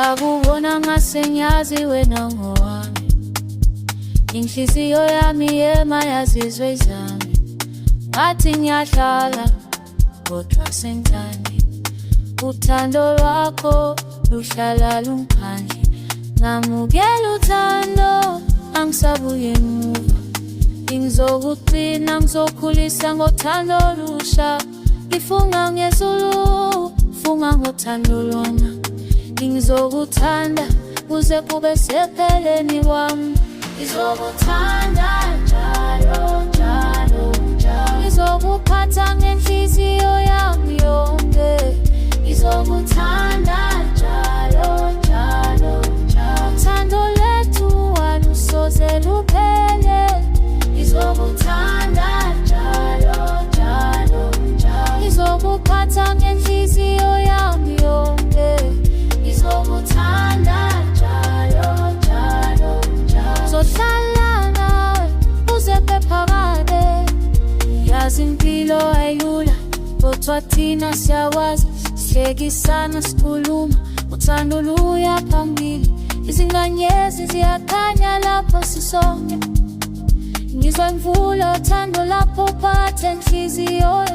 ngakubona ngasenyazi wena ngowami, inhliziyo yami yema yazizwe zami, ngathi ngiyahlala kodwa sengithandi, uthando lwakho luhlala lungiphandle, ngamukela uthando angisabuye emuva, ngizokugcina ngizokhulisa ngothando olusha, ngifunga ngezulu funga ngothando lona, ngizokuthanda kuze kube sepheleni kwami, ngizokuthanda njalo njalo njalo, ngizokuphatha ngenhliziyo yami yonke, ngizokuthanda njalo njalo njalo, uthando lethu alusoze luphele, ngizokuthanda njalo njalo njalo, ngizokuphatha ngenhliziyo yami yonke, ngizokuthanda njalo njalo njalo, zohlala nawe uze phakade, yazi impilo ayilula kodwa thina siyakwazi, sihlekisana sikhuluma, uthando luya phambili, izinganyezi ziyakhanya lapho sisonke, ngizwa imvula uthando lapho phathe enhliziyo,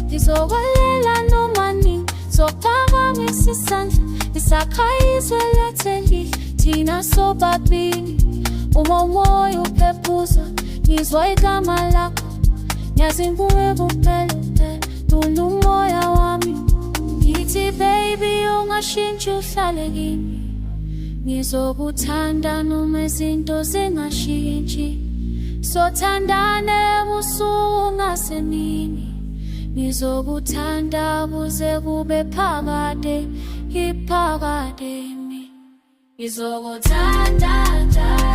ngizokwalela noma nini, zophakamise isandla, isakhayizwe letheli thina sobabili, uma umoya uphephuza ngizwa igama lakho, ngiyazibuye kuphela lula umoya wami, ngithi baby ungashintshi uhlale kimi, ngizokuthanda noma izinto zingashintshi, sothandane ebusuku nasemini, ngizokuthanda kuze kube phakade iphakade, ngizokuthanda njalo.